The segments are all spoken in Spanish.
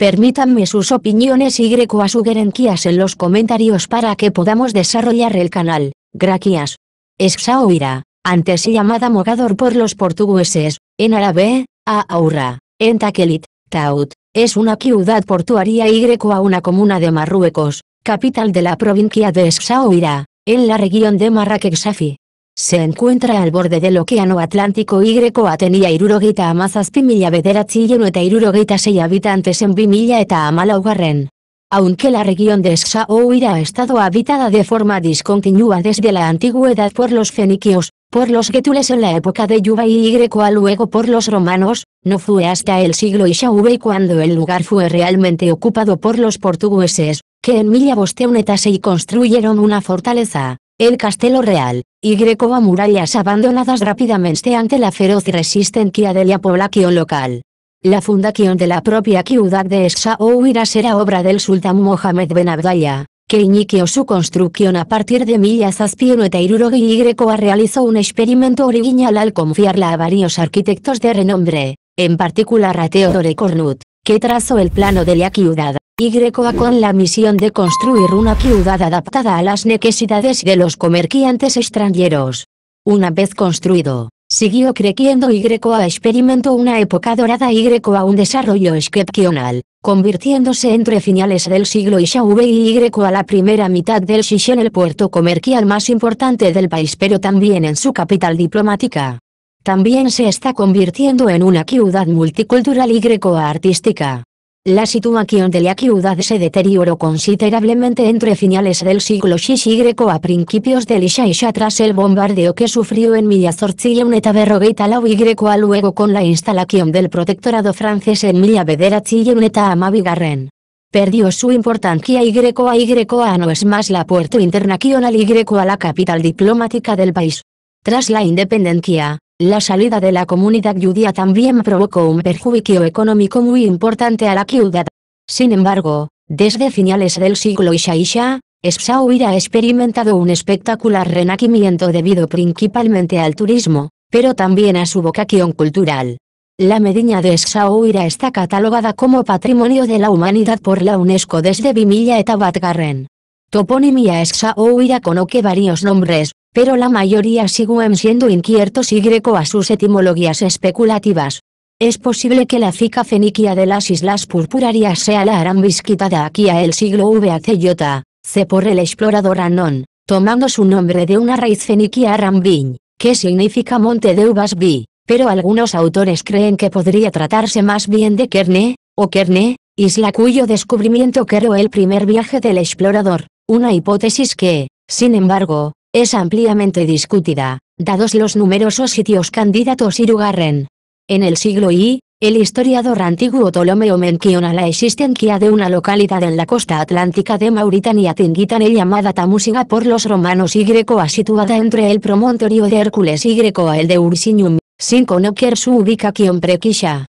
Permítanme sus opiniones y a sugerencias en los comentarios para que podamos desarrollar el canal. Gracias. Essaouira, antes llamada Mogador por los portugueses, en árabe, Aoura, en Takelit, Taut, es una ciudad portuaria y una comuna de Marruecos, capital de la provincia de Essaouira, en la región de Marrakech Safi. Se encuentra al borde del Océano Atlántico y tenía irurogeita hamazazpi mila bederatziehun eta hirurogeita sei habitantes en 2000 eta hamalaugarren. Aunque la región de Essaouira ha estado habitada de forma discontinua desde la antigüedad por los fenicios, por los guetules en la época de Yuba y luego por los romanos, no fue hasta el siglo IX cuando el lugar fue realmente ocupado por los portugueses, que en 1206 construyeron una fortaleza, el Castelo Real, y a murallas abandonadas rápidamente ante la feroz resistencia de la población local. La fundación de la propia ciudad de Essaouira será obra del sultán Mohamed Ben Abdallah, que inició su construcción a partir de 1001 y realizó un experimento original al confiarla a varios arquitectos de renombre, en particular a Theodore Cornut, que trazó el plano de la ciudad, con la misión de construir una ciudad adaptada a las necesidades de los comerciantes extranjeros. Una vez construido, siguió creciendo y experimentó una época dorada y a un desarrollo excepcional, convirtiéndose entre finales del siglo IX y a la primera mitad del XX en el puerto comercial más importante del país, pero también en su capital diplomática. También se está convirtiendo en una ciudad multicultural y artística. La situación de la ciudad se deterioró considerablemente entre finales del siglo VI y a principios del XX tras el bombardeo que sufrió en 1894 y luego con la instalación del protectorado francés en 1912. Perdió su importancia y no es más la puerto internacional y la capital diplomática del país. Tras la independencia, la salida de la comunidad judía también provocó un perjuicio económico muy importante a la ciudad. Sin embargo, desde finales del siglo XX, Essaouira ha experimentado un espectacular renacimiento debido principalmente al turismo, pero también a su vocación cultural. La medina de Essaouira está catalogada como Patrimonio de la Humanidad por la UNESCO desde 2008. Toponimia Essaouira conoce varios nombres, pero la mayoría siguen siendo inciertos y a sus etimologías especulativas. Es posible que la fica fenicia de las Islas Purpurarias sea la arambisquitada aquí a el siglo VACY, por el explorador Anón, tomando su nombre de una raíz fenicia Arambin, que significa monte de uvas bi, pero algunos autores creen que podría tratarse más bien de Kerne, o Kerne, isla cuyo descubrimiento creó el primer viaje del explorador, una hipótesis que, sin embargo, es ampliamente discutida, dados los numerosos sitios candidatos y lugares. En el siglo I, el historiador antiguo Ptolomeo menciona la existencia de una localidad en la costa atlántica de Mauritania Tingitane llamada Tamusiga por los romanos y situada entre el promontorio de Hércules y el de Ursinium, sin conocer su ubicación precisa.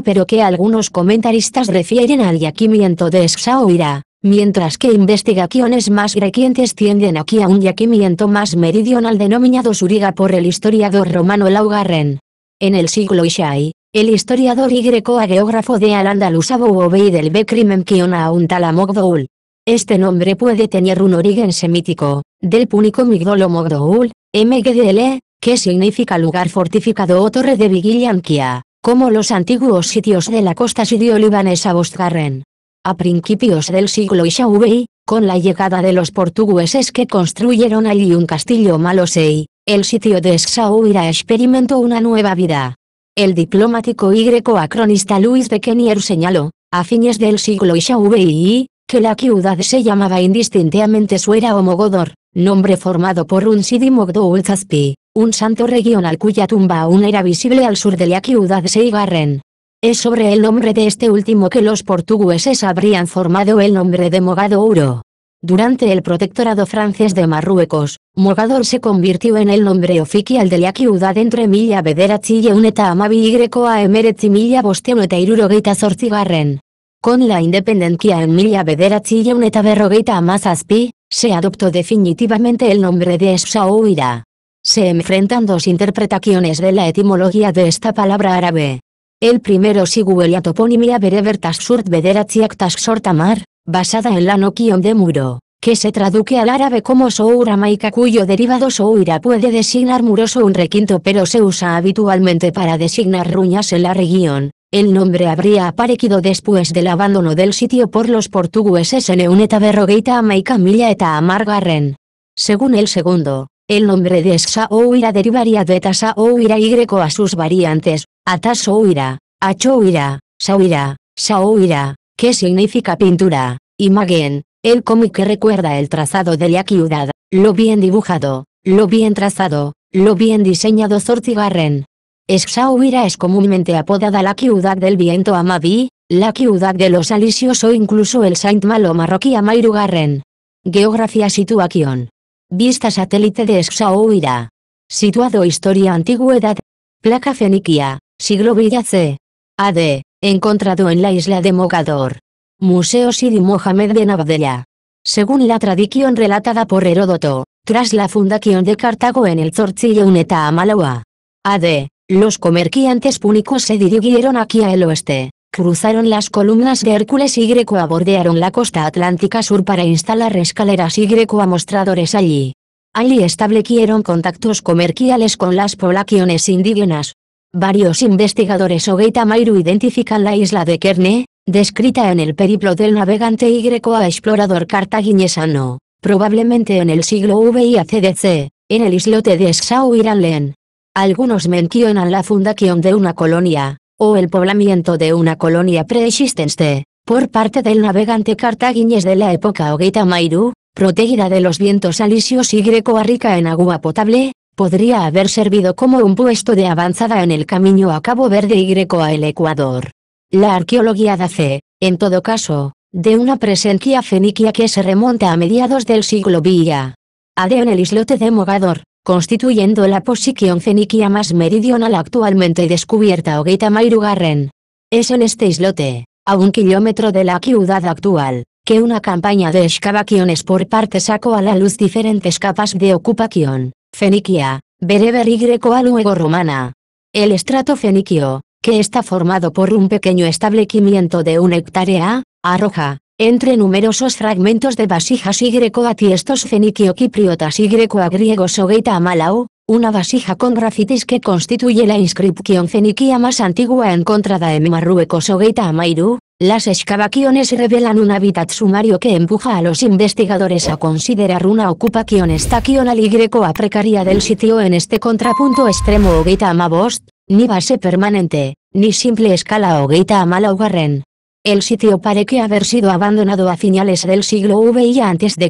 Pero que algunos comentaristas refieren al yacimiento de Essaouira, mientras que investigaciones más recientes tienden aquí a un yacimiento más meridional denominado Suriga por el historiador romano Laugarren. En el siglo VI, el historiador y geógrafo de Al-Andalus Abu Obeid el-Bekri menciona a un tal Mogdoul. Este nombre puede tener un origen semítico, del púnico Migdol o Mogdoul, Mgdl, que significa lugar fortificado o torre de vigilancia, como los antiguos sitios de la costa sirio-libanesa Bostgarren. A principios del siglo IV, con la llegada de los portugueses que construyeron allí un castillo Malosei, el sitio de Essaouira experimentó una nueva vida. El diplomático y acronista Luis de Kenier señaló, a fines del siglo IV, que la ciudad se llamaba indistintamente Suera o Mogodor, nombre formado por un Sidi Mogdoul Zazpi, un santo regional cuya tumba aún era visible al sur de la ciudad Seigarren. Es sobre el nombre de este último que los portugueses habrían formado el nombre de Mogadouro. Durante el protectorado francés de Marruecos, Mogador se convirtió en el nombre oficial de la ciudad entre 1901 eta hamabi y a emeretzi mila bostehun eta hirurogeita zortzigarren. Con la independencia en 1901 eta berrogeita hamazazpi, se adoptó definitivamente el nombre de Essaouira. Se enfrentan dos interpretaciones de la etimología de esta palabra árabe. El primero siguela toponimia bereber tassurt bederatziak tassort amar, basada en la noción de muro, que se traduce al árabe como soura maica, cuyo derivado soura puede designar muros o un requinto, pero se usa habitualmente para designar ruñas en la región. El nombre habría aparecido después del abandono del sitio por los portugueses en Euneta berrogeita hamaika mila eta hamargarren. Según el segundo, el nombre de Saoira derivaría de Tasaoira y a sus variantes, Atasoira, Achoira, Sauira, Saoira, que significa pintura, imagen, el cómic que recuerda el trazado de la ciudad, lo bien dibujado, lo bien trazado, lo bien diseñado Zortigarren. Saoira es comúnmente apodada la ciudad del viento Amavi, la ciudad de los alisios o incluso el Saint Malo marroquí Amairugarren. Geografía. Situación. Vista satélite de Saoira. Situado. Historia. Antigüedad. Placa feniquia, siglo VIC. AD, encontrado en la isla de Mogador. Museo Sidi Mohamed Ben Abdallah. Según la tradición relatada por Heródoto, tras la fundación de Cartago en el Zortzil Uneta Amalawa. AD, los comerciantes púnicos se dirigieron aquí al oeste, cruzaron las columnas de Hércules y bordearon la costa atlántica sur para instalar escaleras y mostradores allí. Allí establecieron contactos comerciales con las poblaciones indígenas. Varios investigadores Ogeita Mairu identifican la isla de Kerne, descrita en el periplo del navegante y explorador cartaginesano, probablemente en el siglo VIACDC, en el islote de Saoiralen. Algunos mencionan la fundación de una colonia, o el poblamiento de una colonia preexistente, por parte del navegante cartaginés de la época Ogeita Mairu, protegida de los vientos alisios y rica en agua potable, podría haber servido como un puesto de avanzada en el camino a Cabo Verde y a el Ecuador. La arqueología da fe, en todo caso, de una presencia fenicia que se remonta a mediados del siglo VIA. AD en el islote de Mogador, constituyendo la posición fenicia más meridional actualmente descubierta Ogeita Mairugarren. Es en este islote, a 1 kilómetro de la ciudad actual, que una campaña de excavaciones por parte sacó a la luz diferentes capas de ocupación, fenicia, bereber y luego romana. El estrato fenicio, que está formado por un pequeño establecimiento de 1 hectárea, arroja, entre numerosos fragmentos de vasijas y tiestos fenicio-kipriotas y griegos Ogeita Amalau, una vasija con grafitis que constituye la inscripción fenicia más antigua encontrada en Marruecos Ogeita Amairu. Las excavaciones revelan un hábitat sumario que empuja a los investigadores a considerar una ocupación estacional y precaria del sitio. En este contrapunto extremo Ogeita Amabost, ni base permanente, ni simple escala Ogeita Amalaugarren. El sitio parece haber sido abandonado a finales del siglo VIA a.C.,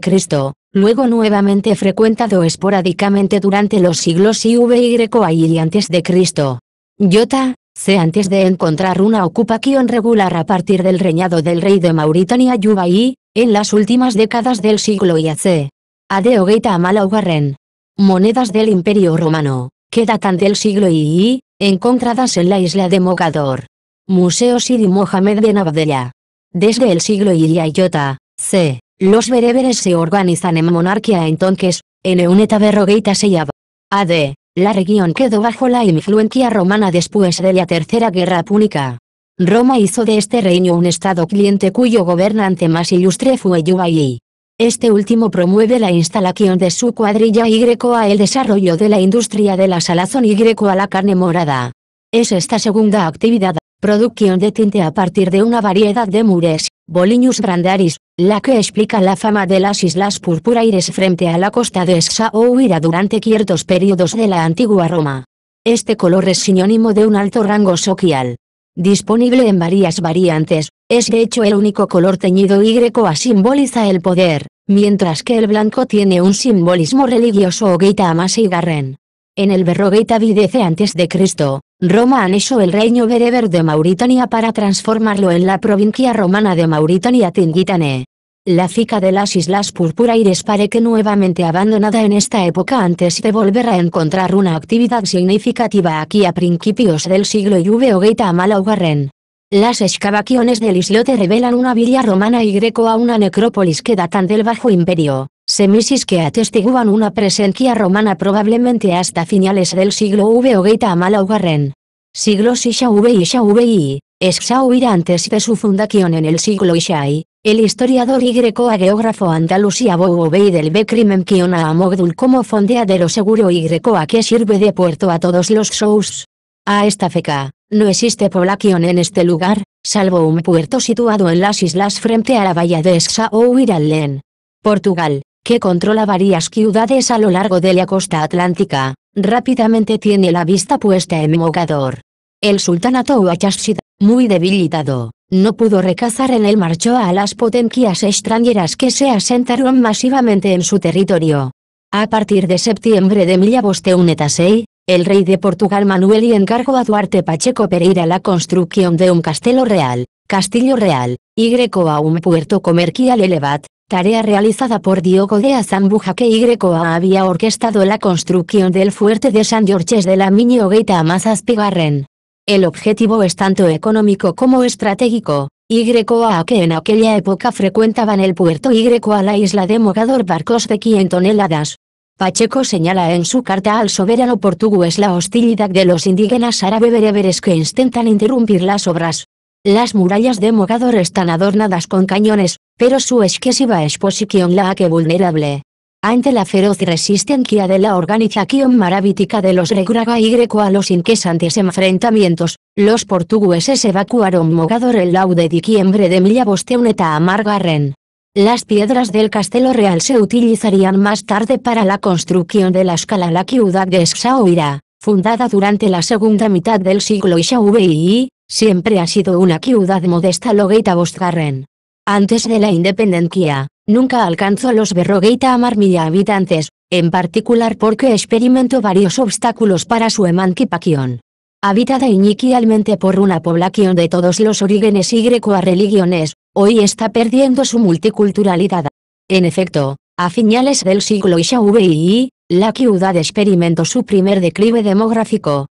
luego nuevamente frecuentado esporádicamente durante los siglos IV y a.C. C. Antes de encontrar una ocupación regular a partir del reinado del rey de Mauritania Yubai, en las últimas décadas del siglo IAC. AD Ogeita Amalaugarren. Monedas del Imperio Romano, que datan del siglo II, encontradas en la isla de Mogador. Museo Sidi Mohamed Ben Abdallah. Desde el siglo I.C., los bereberes se organizan en monarquía entonces, en Euneta berrogeita Seyab. AD. La región quedó bajo la influencia romana después de la Tercera Guerra Púnica. Roma hizo de este reino un estado cliente cuyo gobernante más ilustre fue Yubai. Este último promueve la instalación de su cuadrilla y el desarrollo de la industria de la salazón y a la carne morada. Es esta segunda actividad, producción de tinte a partir de una variedad de mures, Bolignus brandaris, la que explica la fama de las islas purpuraires frente a la costa de Saoira durante ciertos periodos de la antigua Roma. Este color es sinónimo de un alto rango social. Disponible en varias variantes, es de hecho el único color teñido y simboliza el poder, mientras que el blanco tiene un simbolismo religioso Ogeita Amaseigarren. En el berrogeita VIC a.C., Roma anexó el reino bereber de Mauritania para transformarlo en la provincia romana de Mauritania Tingitane. La fica de las Islas Purpuraires parece nuevamente abandonada en esta época antes de volver a encontrar una actividad significativa aquí a principios del siglo IV Ogeita Amalaugarren. Las excavaciones del islote revelan una villa romana y a una necrópolis que datan del Bajo Imperio, semisis que atestiguan una presencia romana probablemente hasta finales del siglo V Ogeita Amalaugarren. Siglos y Essaouira antes de su fundación en el siglo VI, el historiador y geógrafo andaluz Abou Obeid el-Bekri menciona a Mogdul como fondeadero seguro y que sirve de puerto a todos los shows. A esta fecha, no existe población en este lugar, salvo un puerto situado en las islas frente a la bahía de Essaouira-Len. Portugal, que controla varias ciudades a lo largo de la costa atlántica, rápidamente tiene la vista puesta en Mogador. El sultanato Huayashid, muy debilitado, no pudo recazar en él, marchó a las potencias extranjeras que se asentaron masivamente en su territorio. A partir de septiembre de 1216, el rey de Portugal Manuel encargó a Duarte Pacheco Pereira la construcción de un castillo real, y a un puerto comercial elevado, tarea realizada por Diogo de Azambuja, que había orquestado la construcción del fuerte de San Jorge de la Miñogueita a Mazazpigarren. El objetivo es tanto económico como estratégico, que en aquella época frecuentaban el puerto a la isla de Mogador barcos de 100 toneladas. Pacheco señala en su carta al soberano portugués la hostilidad de los indígenas árabe bereberes que intentan interrumpir las obras. Las murallas de Mogador están adornadas con cañones, pero su excesiva exposición la hace vulnerable. Ante la feroz resistencia de la organización marabítica de los Regraga a los inquesantes enfrentamientos, los portugueses evacuaron Mogador el 9 de diciembre de 1217 a Margarren. Las piedras del Castelo Real se utilizarían más tarde para la construcción de la escala la ciudad de Essaouira, fundada durante la segunda mitad del siglo VI, siempre ha sido una ciudad modesta logueita Bostgarren. Antes de la independencia, nunca alcanzó los berrogueita a mil habitantes, en particular porque experimentó varios obstáculos para su emancipación. Habitada inicialmente por una población de todos los orígenes y religiones, hoy está perdiendo su multiculturalidad. En efecto, a finales del siglo VI, la ciudad experimentó su primer declive demográfico,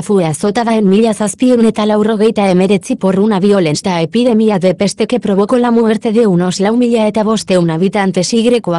fue azotada en Millazazpiuneta Laurogeita Emerezi por una violenta epidemia de peste que provocó la muerte de unos un habitantes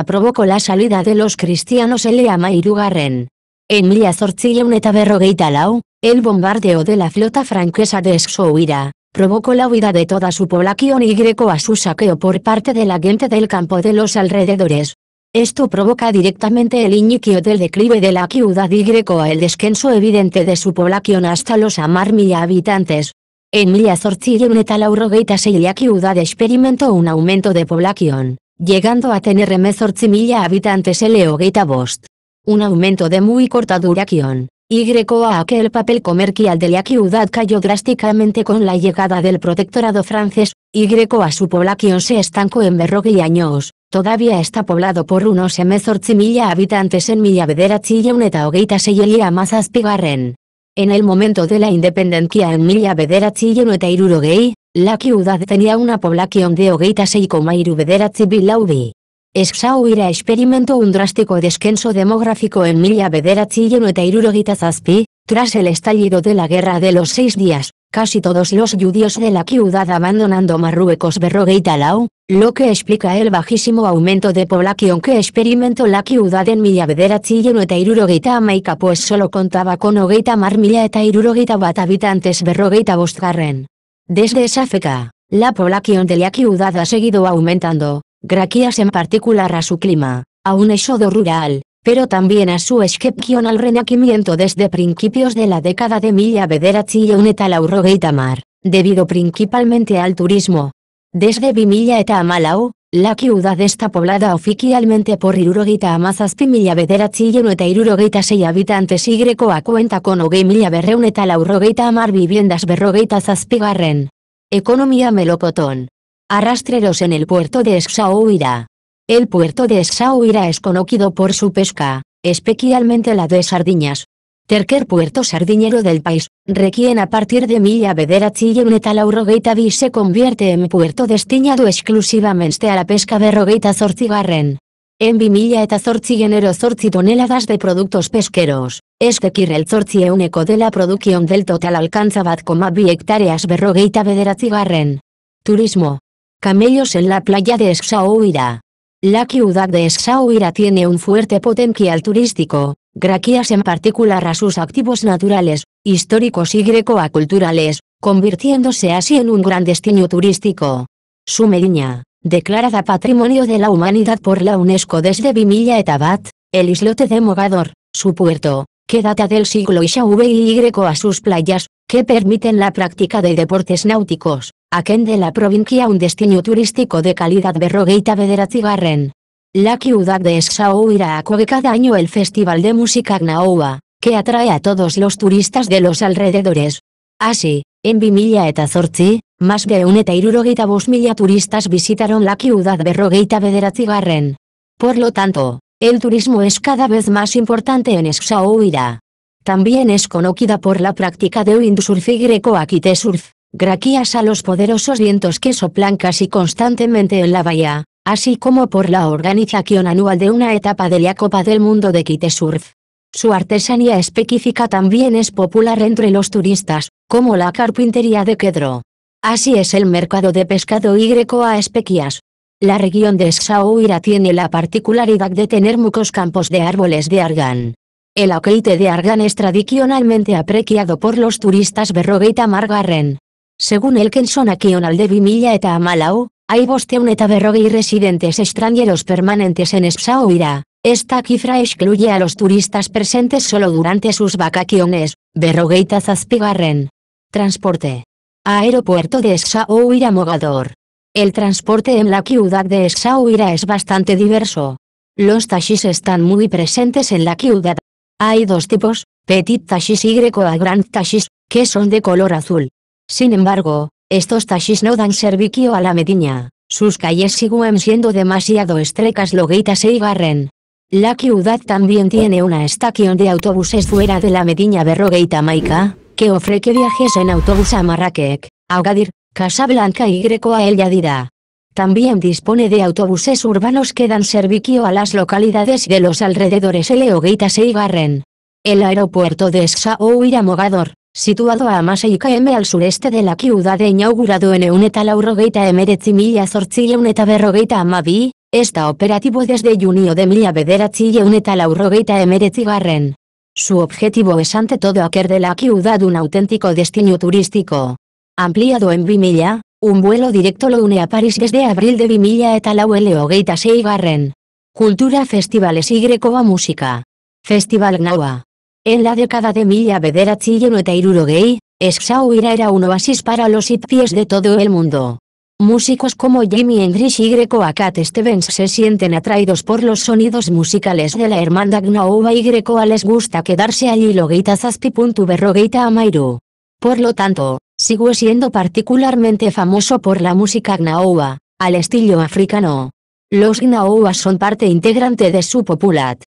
provocó la salida de los cristianos Eleama y Rugarren. En Millazortziuneta Berrogeita Lau, el bombardeo de la flota franquesa de Essaouira provocó la huida de toda su población y a su saqueo por parte de la gente del campo de los alrededores. Esto provoca directamente el inicio del declive de la ciudad y el descenso evidente de su población hasta los amar mil habitantes. En Millazortziuneta Laurogeita la ciudad experimentó un aumento de población, llegando a tener mil habitantes Eleogeita Bost. Un aumento de muy corta duración, a que el papel comercial de la ciudad cayó drásticamente con la llegada del protectorado francés, a su población se estancó en berrogue años. Todavía está poblado por unos mil habitantes en Millabederatziuneta Ogeita Seyelia Mazazpigarren. En el momento de la independencia en Millabederatziuneta Irurogei, la ciudad tenía una población de Ogeita Seikomairubederatzibilaubi. Essaouira experimentó un drástico descenso demográfico en Millabederatziuneta Irurogeita Zazpi, tras el estallido de la Guerra de los 6 días, casi todos los judíos de la ciudad abandonando Marruecos Berrogeita Lau, lo que explica el bajísimo aumento de población que experimentó la ciudad en Millabederatziuneta Irurogeita Amaica, pues solo contaba con Ogeita Mar Milla eta Irurogeita Bat habitantes Berrogeita Bostgarren. Desde esa fecha, la población de la ciudad ha seguido aumentando, gracias en particular a su clima, a un éxodo rural, pero también a su excepcional renacimiento desde principios de la década de Millabederatziuneta Laurogeita Mar, debido principalmente al turismo. Desde Bimilla eta Amalau, la ciudad está poblada oficialmente por Irurogeita Amazazpi Millabederatziuneta Irurogeita 6 habitantes y cuenta con Ogei Millaberreuneta Laurogeita Amar viviendas Berrogeita Zazpigarren. Economía melocotón. Arrastreros en el puerto de Essaouira. El puerto de Essaouira es conocido por su pesca, especialmente la de sardiñas. Tercer puerto sardiñero del país, Requien a partir de Millabederatziuneta Laurogeita Bi se convierte en puerto destinado exclusivamente a la pesca Berrogeita Zortzigarren. En Bimilla eta Zortzigenero toneladas de productos pesqueros, el zortzieuneko de la producción del total alcanza 2,2 hectáreas Berrogeita Bederatzigarren. Turismo. Camellos en la playa de Essaouira. La ciudad de Essaouira tiene un fuerte potencial turístico, gracias en particular a sus activos naturales, históricos y greco-culturales, convirtiéndose así en un gran destino turístico. Su medina, declarada Patrimonio de la Humanidad por la UNESCO desde 2008, el islote de Mogador, su puerto, que data del siglo XV y a sus playas, que permiten la práctica de deportes náuticos, aquén de la provincia un destino turístico de calidad berrogeita bederatzigarren. La ciudad de Essaouira acoge cada año el Festival de Música Gnaoua, que atrae a todos los turistas de los alrededores. Así, en 2018, más de 1,75 turistas visitaron la ciudad berrogeita bederatzigarren. Por lo tanto, el turismo es cada vez más importante en Essaouira. También es conocida por la práctica de windsurf y greco-kitesurf, gracias a los poderosos vientos que soplan casi constantemente en la bahía, así como por la organización anual de una etapa de la Copa del Mundo de Kitesurf. Su artesanía específica también es popular entre los turistas, como la carpintería de Kedro. Así es el mercado de pescado y greco-especies. La región de Essaouira tiene la particularidad de tener muchos campos de árboles de argán. El aceite de argán es tradicionalmente apreciado por los turistas berrogeita margarren. Según el Censo Nacional de 2008, hay 21 berrogei residentes extranjeros permanentes en Essaouira. Esta cifra excluye a los turistas presentes solo durante sus vacaciones, berrogeita zazpigarren. Transporte. Aeropuerto de Essaouira Mogador. El transporte en la ciudad de Essaouira es bastante diverso. Los taxis están muy presentes en la ciudad. Hay dos tipos, petit taxis y grand taxis, que son de color azul. Sin embargo, estos taxis no dan servicio a la medina, sus calles siguen siendo demasiado estrechas logueita seigarren. La ciudad también tiene una estación de autobuses fuera de la medina berrogeita maica, que ofrece viajes en autobús a Marrakech, Agadir, Casablanca y a El Yadira. También dispone de autobuses urbanos que dan servicio a las localidades de los alrededores Leogueita Seigarren. El aeropuerto de Essaouira Mogador, situado a más km al sureste de la ciudad inaugurado en Euneta Laurogeita Emeretzi Mila Zortzi Euneta Berrogeita Amabi, está operativo desde junio de Mila Bederatzi Euneta Laurogeita Emeretzigarren. Su objetivo es ante todo hacer de la ciudad un auténtico destino turístico. Ampliado en 2000, un vuelo directo lo une a París desde abril de 2008 Leogueita Seigarren. Cultura, festivales y grecoa música. Festival Gnaoua. En la década de Mila Bederatzi Euneta Hirurogei, Essaouira era un oasis para los hippies de todo el mundo. Músicos como Jimi Hendrix y Cat Stevens se sienten atraídos por los sonidos musicales de la hermandad Gnaoua y grecoa les gusta quedarse allí logueita zazpi.berrogeita amairu. Por lo tanto, sigue siendo particularmente famoso por la música Gnaoua, al estilo africano. Los Gnaouas son parte integrante de su popular.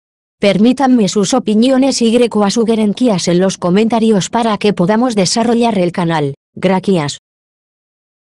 Permítanme sus opiniones y sugerencias en los comentarios para que podamos desarrollar el canal. Gracias.